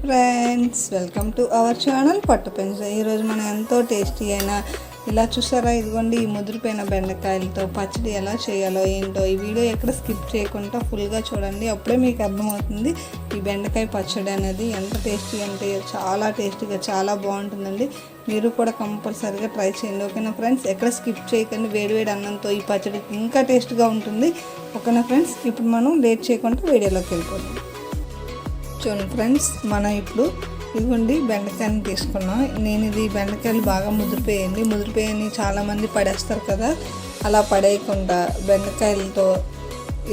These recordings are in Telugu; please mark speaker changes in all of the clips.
Speaker 1: Friends, welcome to our channel పొట్ట పెంచు. ఈరోజు మనం ఎంతో టేస్టీ అయినా ఇలా చూసారా, ఇదిగోండి ఈ ముదిరిపోయిన బెండకాయలతో పచ్చడి ఎలా చేయాలో ఏంటో ఈ వీడియో ఎక్కడ స్కిప్ చేయకుండా ఫుల్గా చూడండి. అప్పుడే మీకు అర్థమవుతుంది ఈ బెండకాయ పచ్చడి అనేది ఎంత టేస్టీ అంటే చాలా టేస్టీగా చాలా బాగుంటుందండి. మీరు కూడా కంపల్సరీగా ట్రై చేయండి. ఓకేనా ఫ్రెండ్స్, ఎక్కడ స్కిప్ చేయకండి. వేడివేడి అన్నంతో ఈ పచ్చడి ఇంకా టేస్ట్గా ఉంటుంది. ఓకేనా ఫ్రెండ్స్, ఇప్పుడు మనం లేట్ చేయకుండా వీడియోలోకి వెళ్ళిపోతాం. చూడండి ఫ్రెండ్స్, మనం ఇప్పుడు ఇదిగోండి బెండకాయని తీసుకున్నాం. నేను ఇది బెండకాయలు బాగా ముదిరిపోయాయని చాలామంది పడేస్తారు కదా, అలా పడేయకుండా బెండకాయలతో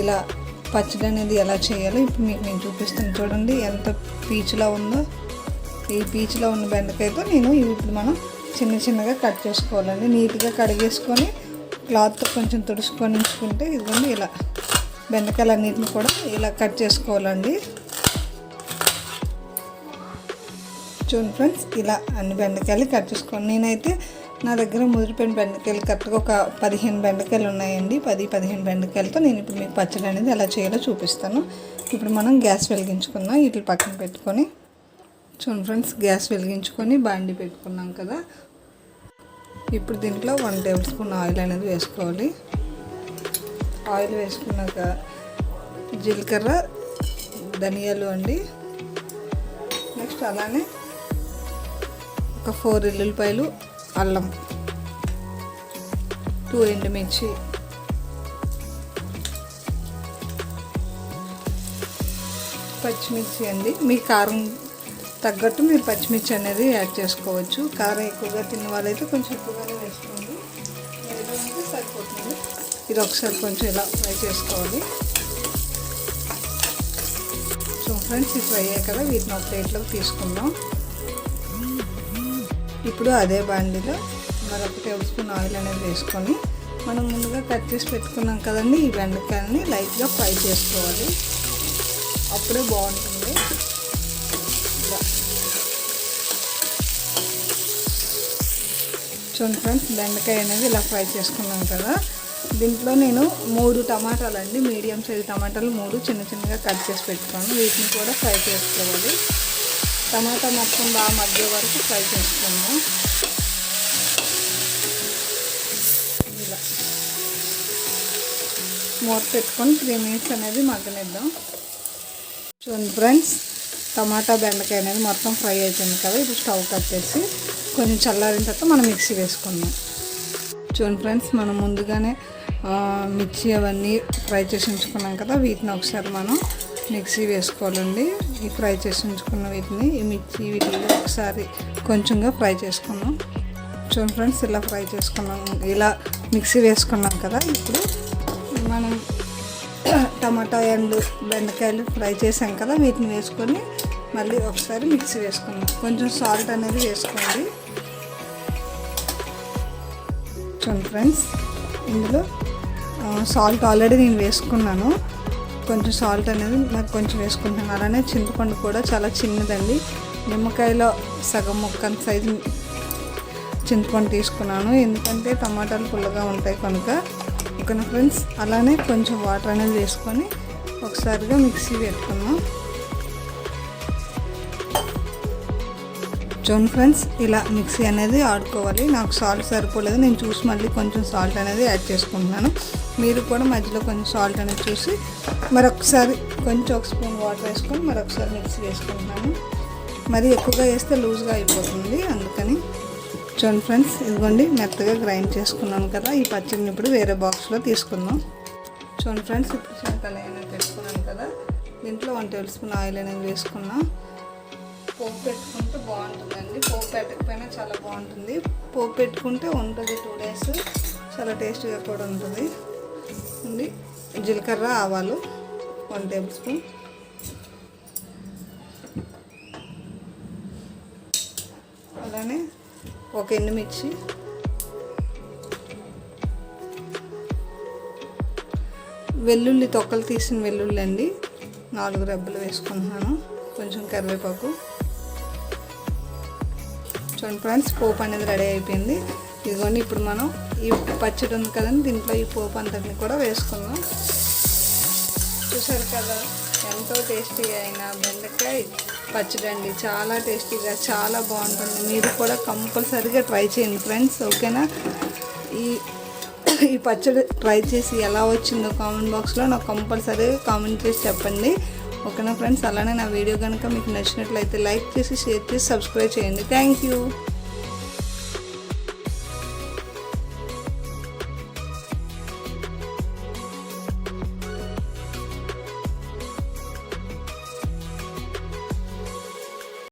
Speaker 1: ఇలా పచ్చడి అనేది ఎలా చేయాలో ఇప్పుడు మీకు నేను చూపిస్తాను. చూడండి ఎంత పీచులా ఉందో. ఈ పీచులో ఉన్న బెండకాయతో నేను ఇప్పుడు మనం చిన్నగా కట్ చేసుకోవాలండి. నీట్గా కడిగేసుకొని క్లాత్తో కొంచెం తుడుచుకొని ఉంచుకుంటే ఇదిగోండి ఇలా బెండకాయలు అన్నిటిని కూడా ఇలా కట్ చేసుకోవాలండి. చూడండి ఫ్రెండ్స్, ఇలా అన్ని బెండకాయలు కట్ చేసుకోండి. నేనైతే నా దగ్గర ముదిరిపోయిన బెండకాయలు కరెక్ట్గా ఒక 15 బెండకాయలు ఉన్నాయండి. 10-15 బెండకాయలతో నేను ఇప్పుడు మీకు పచ్చడి అనేది ఎలా చేయాలో చూపిస్తాను. ఇప్పుడు మనం గ్యాస్ వెలిగించుకుందాం. వీటిని పక్కన పెట్టుకొని చూడండి ఫ్రెండ్స్, గ్యాస్ వెలిగించుకొని బాండి పెట్టుకున్నాం కదా. ఇప్పుడు దీంట్లో 1 టేబుల్ స్పూన్ ఆయిల్ అనేది వేసుకోవాలి. ఆయిల్ వేసుకున్నాక జీలకర్ర, ధనియాలు అండి. నెక్స్ట్ అలానే ఒక 4 ఎల్లుల్లిపాయలు, అల్లం, 2 ఎండుమిర్చి, పచ్చిమిర్చి అండి. మీ కారం తగ్గట్టు మీరు పచ్చిమిర్చి అనేది యాడ్ చేసుకోవచ్చు. కారం ఎక్కువగా తిన్న వాళ్ళైతే కొంచెం ఎక్కువగానే వేసుకోండి, లేదంటే సరిపోతుంది. ఇది ఒకసారి కొంచెం ఇలా ఫ్రై చేసుకోవాలి. సో ఫ్రెండ్స్, ఇది ఫ్రై అయ్యాక కదా వీటిని ఒక ప్లేట్లోకి తీసుకుందాం. ఇప్పుడు అదే బాండిలో మరొక టేబుల్ స్పూన్ ఆయిల్ అనేది వేసుకొని మనం ముందుగా కట్ చేసి పెట్టుకున్నాం కదండి, ఈ బెండకాయలని లైట్గా ఫ్రై చేసుకోవాలి. అప్పుడే బాగుంటుంది. చూడండి ఫ్రెండ్స్, బెండకాయ అనేది ఇలా ఫ్రై చేసుకున్నాం కదా. దీంట్లో నేను 3 టమాటాలు అండి, మీడియం సైజు టమాటాలు 3 చిన్నగా కట్ చేసి పెట్టుకోండి. వీటిని కూడా ఫ్రై చేసుకోవాలి. టమాటా మొత్తం బాగా మధ్య వరకు ఫ్రై చేసుకున్నాం. ఇలా మూత పెట్టుకొని 3 మినిట్స్ అనేది మగ్గనిద్దాం. చూడండి ఫ్రెండ్స్, టమాటా బెండకాయ అనేది మొత్తం ఫ్రై అయిపోయింది కదా. ఇప్పుడు స్టవ్ కట్టేసి కొంచెం చల్లారిన తర్వాత మనం మిక్సీ వేసుకుందాం. చూడండి ఫ్రెండ్స్, మనం ముందుగానే మిర్చి అవన్నీ ఫ్రై చేసి ఉంచుకున్నాం కదా, వీటిని ఒకసారి మనం మిక్సీ వేసుకోవాలండి. ఈ ఫ్రై చేసి ఉంచుకున్న వీటిని ఈ మిర్చి వీటిని ఒకసారి కొంచెంగా ఫ్రై చేసుకున్నాం. చూడండి ఫ్రెండ్స్, ఇలా ఫ్రై చేసుకున్నాం, ఇలా మిక్సీ వేసుకున్నాం కదా. ఇప్పుడు మనం టమాటా అండ్ బెండకాయలు ఫ్రై చేసాం కదా, వీటిని వేసుకొని మళ్ళీ ఒకసారి మిక్సీ వేసుకున్నాం. కొంచెం సాల్ట్ అనేది వేసుకోండి. చూడండి ఫ్రెండ్స్, ఇందులో సాల్ట్ ఆల్రెడీ నేను వేసుకున్నాను. కొంచెం సాల్ట్ అనేది నాకు కొంచెం వేసుకుంటాను. అలానే చింతపండు కూడా చాలా చిన్నదండి, నిమ్మకాయలో సగం ముక్కని సైజు చింతపండు తీసుకున్నాను, ఎందుకంటే టమాటాలు పుల్లగా ఉంటాయి కనుక. ఓకేనా ఫ్రెండ్స్, అలానే కొంచెం వాటర్ అనేది వేసుకొని ఒకసారిగా మిక్సీ పెట్టుకున్నాం. చూడండి ఫ్రెండ్స్, ఇలా మిక్సీ అనేది ఆడుకోవాలి. నాకు సాల్ట్ సరిపోలేదు, నేను చూసి మళ్ళీ కొంచెం సాల్ట్ అనేది యాడ్ చేసుకుంటున్నాను. మీరు కూడా మధ్యలో కొంచెం సాల్ట్ అనేది చూసి మరొకసారి కొంచెం 1 స్పూన్ వాటర్ వేసుకొని మరొకసారి మిక్సీ వేసుకుంటున్నాను. మరి ఎక్కువగా వేస్తే లూజ్గా అయిపోతుంది, అందుకని. చూడండి ఫ్రెండ్స్, ఇదిగోండి మెత్తగా గ్రైండ్ చేసుకున్నాను కదా. ఈ పచ్చడిని ఇప్పుడు వేరే బాక్స్లో తీసుకుందాం. చూడండి ఫ్రెండ్స్, ఇప్పుడు చిన్న కళాయి అనేది పెట్టుకున్నాను కదా, దీంట్లో 1 టేబుల్ స్పూన్ ఆయిల్ అనేది వేసుకున్నాం. పోపు పెట్టుకుంటే బాగుంటుందండి, పోపు పెట్టకపోయినా చాలా బాగుంటుంది. పోపు పెట్టుకుంటే ఉంటుంది 2 డేస్, చాలా టేస్టీగా కూడా ఉంటుంది. జీలకర్ర, ఆవాలు 1 టేబుల్ స్పూన్, అలానే 1 ఎండుమిర్చి, వెల్లుల్లి తొక్కలు తీసిన వెల్లుల్లి అండి 4 రెబ్బలు వేసుకుంటున్నాను. కొంచెం కరివేపాకు. చూడండి ఫ్రెండ్స్, పోపు అనేది రెడీ అయిపోయింది. ఇదిగోండి ఇప్పుడు మనం ఈ పచ్చడి ఉంది కదండి, దీంట్లో ఈ పోపు అంతటిని కూడా వేసుకుందాం. చూసారు కదా ఎంతో టేస్టీ అయిన బెండకాయ పచ్చడి అండి. చాలా టేస్టీగా చాలా బాగుంటుంది. మీరు కూడా కంపల్సరీగా ట్రై చేయండి ఫ్రెండ్స్. ఓకేనా? ఈ పచ్చడి ట్రై చేసి ఎలా వచ్చిందో కామెంట్ బాక్స్లో నాకు కంపల్సరీగా కామెంట్ చేసి చెప్పండి. ఓకేనా ఫ్రెండ్స్? అలానే నా వీడియో కనుక మీకు నచ్చినట్లయితే లైక్ చేసి షేర్ చేసి సబ్స్క్రైబ్ చేయండి. Thank you.